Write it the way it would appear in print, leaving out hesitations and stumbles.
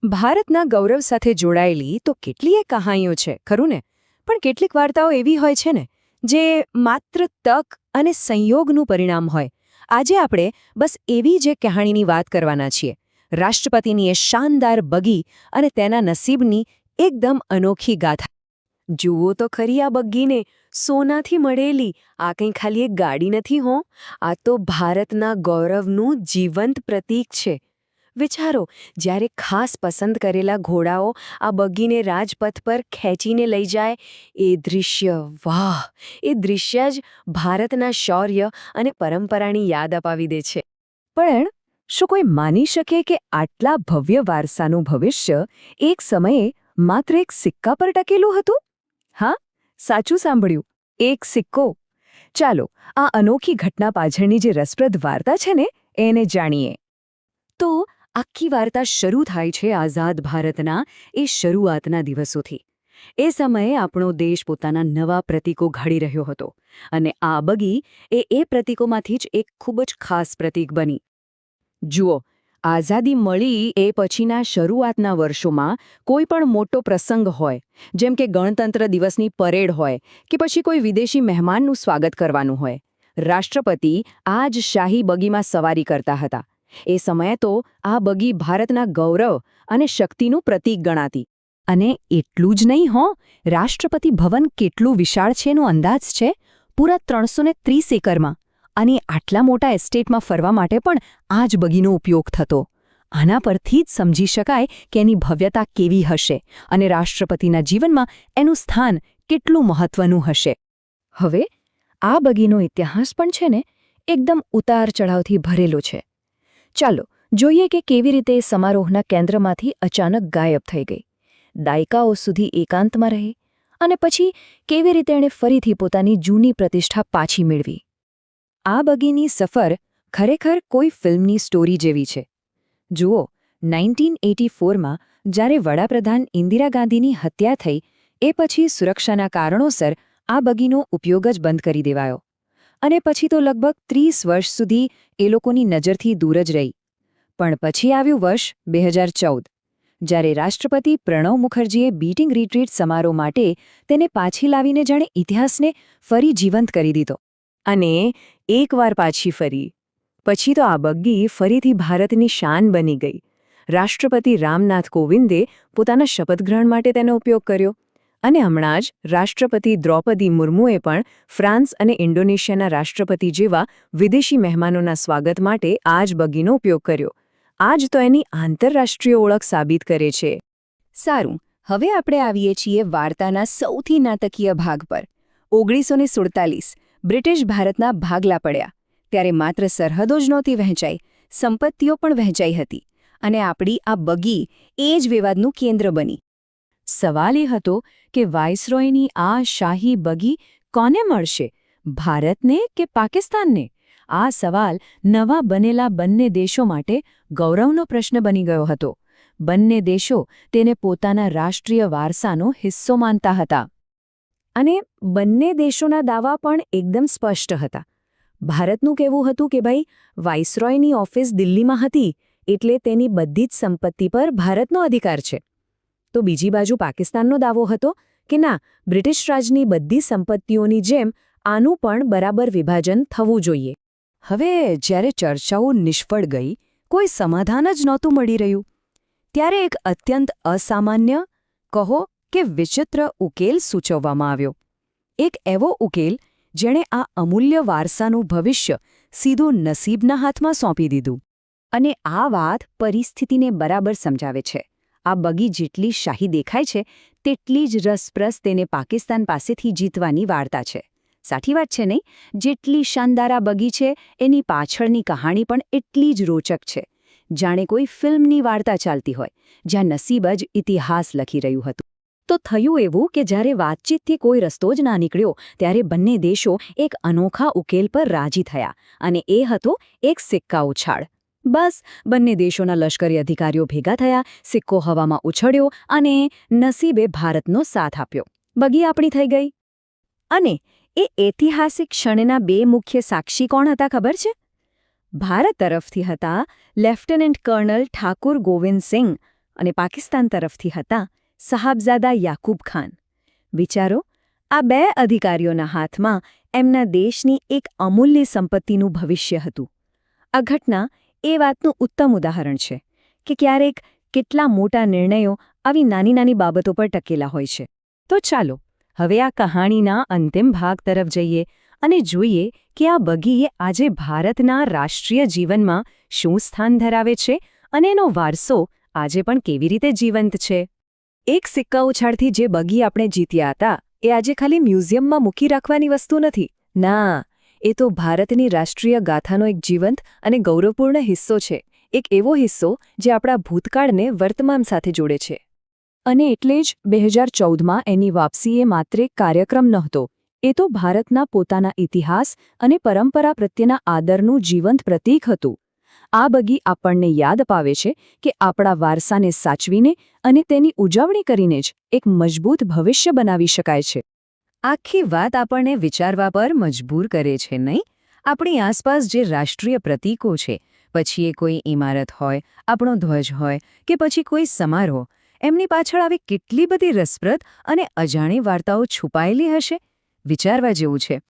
ભારતના ગૌરવ સાથે જોડાયેલી તો કેટલીય કહાનીઓ છે ખરું ને, પણ કેટલીક વાર્તાઓ એવી હોય છે ને જે માત્ર તક અને સંયોગનું પરિણામ હોય. આજે આપણે બસ એવી જ એક કહાણીની વાત કરવાના છીએ. રાષ્ટ્રપતિની એ શાનદાર બગી અને તેના નસીબની એકદમ અનોખી ગાથા. જુઓ તો ખરી આ બગ્ગીને, સોનાથી મળેલી. આ કંઈ ખાલી એક ગાડી નથી હો, આ તો ભારતના ગૌરવનું જીવંત પ્રતીક છે. વિચારો, જ્યારે ખાસ પસંદ કરેલા ઘોડાઓ આ બગ્ગીને રાજપથ પર ખેંચીને લઈ જાય, એ દૃશ્ય, વાહ! એ દૃશ્ય જ ભારતના શૌર્ય અને પરંપરાની યાદ અપાવી દે છે. પણ શું કોઈ માની શકે કે આટલા ભવ્ય વારસાનું ભવિષ્ય એક સમયે માત્ર એક સિક્કા પર ટકેલું હતું? હા, સાચું સાંભળ્યું, એક સિક્કો. ચાલો, આ અનોખી ઘટના પાછળની જે રસપ્રદ વાર્તા છે ને, એને જાણીએ. તો આખી વાર્તા શરૂ થાય છે આઝાદ ભારતના એ શરૂઆતના દિવસોથી. એ સમયે આપણો દેશ પોતાના નવા પ્રતીકો ઘડી રહ્યો હતો, અને આ બગી એ પ્રતીકોમાંથી જ એક ખૂબ જ ખાસ પ્રતીક બની. જુઓ, આઝાદી મળી એ પછીના શરૂઆતના વર્ષોમાં કોઈ પણ મોટો પ્રસંગ હોય, જેમ કે ગણતંત્ર દિવસની પરેડ હોય કે પછી કોઈ વિદેશી મહેમાનનું સ્વાગત કરવાનું હોય, રાષ્ટ્રપતિ આ જ શાહી બગીમાં સવારી કરતા હતા. એ સમયે તો આ બગી ભારતના ગૌરવ અને શક્તિનું પ્રતીક ગણાતી. અને એટલું જ નહીં હો, રાષ્ટ્રપતિ ભવન કેટલું વિશાળ છે એનો અંદાજ છે પૂરા 330 એકરમાં. અને આટલા મોટા એસ્ટેટમાં ફરવા માટે પણ આ જ બગીનો ઉપયોગ થતો. આના પરથી જ સમજી શકાય કે એની ભવ્યતા કેવી હશે અને રાષ્ટ્રપતિના જીવનમાં એનું સ્થાન કેટલું મહત્વનું હશે. હવે આ બગીનો ઇતિહાસ પણ છે ને એકદમ ઉતાર ચઢાવથી ભરેલો છે. ચાલો જોઈએ કે કેવી રીતે સમારોહના કેન્દ્રમાંથી અચાનક ગાયબ થઈ ગઈ, દાયકાઓ સુધી એકાંતમાં રહી, અને પછી કેવી રીતે એણે ફરીથી પોતાની જૂની પ્રતિષ્ઠા પાછી મેળવી. આ બગીની સફર ખરેખર કોઈ ફિલ્મની સ્ટોરી જેવી છે. જુઓ, 1984માં જ્યારે વડાપ્રધાન ઇન્દિરા ગાંધીની હત્યા થઈ, એ પછી સુરક્ષાના કારણોસર આ બગીનો ઉપયોગ જ બંધ કરી દેવાયો. અને પછી તો લગભગ 30 વર્ષ સુધી એ લોકોની નજરથી દૂર જ રહી. પણ પછી આવ્યું વર્ષ 2014, જ્યારે રાષ્ટ્રપતિ પ્રણવ મુખર્જીએ બીટિંગ રિટ્રીટ સમારોહ માટે તેને પાછી લાવીને જાણે ઇતિહાસને ફરી જીવંત કરી દીધો. અને એકવાર પાછી ફરી પછી તો આ બગ્ગી ફરીથી ભારતની શાન બની ગઈ. રાષ્ટ્રપતિ રામનાથ કોવિંદે પોતાના શપથગ્રહણ માટે તેનો ઉપયોગ કર્યો. અને હમણાં જ રાષ્ટ્રપતિ દ્રૌપદી મુર્મુએ પણ ફ્રાન્સ અને ઇન્ડોનેશિયાના રાષ્ટ્રપતિ જેવા વિદેશી મહેમાનોના સ્વાગત માટે આ જ બગીનો ઉપયોગ કર્યો. આ જ તો એની આંતરરાષ્ટ્રીય ઓળખ સાબિત કરે છે. સારું, હવે આપણે આવીએ છીએ વાર્તાના સૌથી નાટકીય ભાગ પર. 1947 બ્રિટિશ ભારતના ભાગલા પડ્યા. ત્યારે માત્ર સરહદો જ નહોતી વહેંચાઈ, સંપત્તિઓ પણ વહેંચાઈ હતી. અને આપણી આ બગી એ જ વિવાદનું કેન્દ્ર બની. સવાલ એ હતો કે વાઇસરોયની આ શાહી બગી કોને મળશે, ભારતને કે પાકિસ્તાનને? આ સવાલ નવા બનેલા બંને દેશો માટે ગૌરવનો પ્રશ્ન બની ગયો હતો. બંને દેશો તેને પોતાના રાષ્ટ્રીય વારસાનો હિસ્સો માનતા હતા. અને બંને દેશોના દાવા પણ એકદમ સ્પષ્ટ હતા. ભારતનું કહેવું હતું કે ભાઈ, વાઇસરોયની ઓફિસ દિલ્હીમાં હતી, એટલે તેની બધી જ સંપત્તિ પર ભારતનો અધિકાર છે. તો બીજી બાજુ પાકિસ્તાનનો દાવો હતો કે ના, બ્રિટિશ રાજની બધી સંપત્તિઓની જેમ આનું પણ બરાબર વિભાજન થવું જોઈએ. હવે જ્યારે ચર્ચાઓ નિષ્ફળ ગઈ, કોઈ સમાધાન જ નહોતું મળી રહ્યું, ત્યારે એક અત્યંત અસામાન્ય, કહો કે વિચિત્ર ઉકેલ સૂચવવામાં આવ્યો. એક એવો ઉકેલ જેણે આ અમૂલ્ય વારસાનું ભવિષ્ય સીધું નસીબના હાથમાં સોંપી દીધું. અને આ વાત પરિસ્થિતિને બરાબર સમજાવે છે. આ બગી જેટલી શાહી દેખાય છે, તેટલી જ રસપ્રદ તેને પાકિસ્તાન પાસેથી જીતવાની વાર્તા છે. સાચી વાત છે નહીં? જેટલી શાનદાર આ બગી છે, એની પાછળની કહાણી પણ એટલી જ રોચક છે. જાણે કોઈ ફિલ્મની વાર્તા ચાલતી હોય, જ્યાં નસીબ જ ઇતિહાસ લખી રહ્યું હતું. તો થયું એવું કે જ્યારે વાતચીતથી કોઈ રસ્તો જ ના નીકળ્યો, ત્યારે બંને દેશો એક અનોખા ઉકેલ પર રાજી થયા, અને એ હતો એક સિક્કા ઉછાળ. બસ, બંને દેશોના લશ્કરી અધિકારીઓ ભેગા થયા, સિક્કો હવામાં ઉછળ્યો અને નસીબે ભારતનો સાથ આપ્યો. બગી આપણી થઈ ગઈ. અને એ ઐતિહાસિક ક્ષણના બે મુખ્ય સાક્ષી કોણ હતા ખબર છે? ભારત તરફથી હતા લેફ્ટનન્ટ કર્નલ ઠાકુર ગોવિંદ સિંહ અને પાકિસ્તાન તરફથી હતા સાહબઝાદા યાકૂબ ખાન. વિચારો, આ બે અધિકારીઓના હાથમાં એમના દેશની એક અમૂલ્ય સંપત્તિનું ભવિષ્ય હતું. આ ઘટના એ વાતનું ઉત્તમ ઉદાહરણ છે કે ક્યારેક કેટલા મોટા નિર્ણયો આવી નાની નાની બાબતો પર ટકેલા હોય છે. તો ચાલો હવે આ કહાણીના અંતિમ ભાગ તરફ જઈએ અને જોઈએ કે આ બગી આજે ભારતના રાષ્ટ્રીય જીવનમાં શું સ્થાન ધરાવે છે અને એનો વારસો આજે પણ કેવી રીતે જીવંત છે. એક સિક્કા ઉછાળથી જે બગી આપણે જીત્યા હતા એ આજે ખાલી મ્યુઝિયમમાં મૂકી રાખવાની વસ્તુ નથી. ના, એ તો ભારતની રાષ્ટ્રીય ગાથાનો એક જીવંત અને ગૌરવપૂર્ણ હિસ્સો છે. એક એવો હિસ્સો જે આપણા ભૂતકાળને વર્તમાન સાથે જોડે છે. અને એટલે જ 2014માં એની વાપસી એ માત્ર એક કાર્યક્રમ નહોતો. એ તો ભારતના પોતાના ઇતિહાસ અને પરંપરા પ્રત્યેના આદરનું જીવંત પ્રતીક હતું. આ બગી આપણને યાદ અપાવે છે કે આપણા વારસાને સાચવીને અને તેની ઉજવણી કરીને જ એક મજબૂત ભવિષ્ય બનાવી શકાય છે. આખી વાત આપણને વિચારવા પર મજબૂર કરે છે, નહીં? આપણી આસપાસ જે રાષ્ટ્રીય પ્રતીકો છે, પછી એ કોઈ ઇમારત હોય, આપણો ધ્વજ હોય કે પછી કોઈ સમારોહ, એમની પાછળ આવી કેટલી બધી રસપ્રદ અને અજાણી વાર્તાઓ છુપાયેલી હશે. વિચારવા જેવું છે.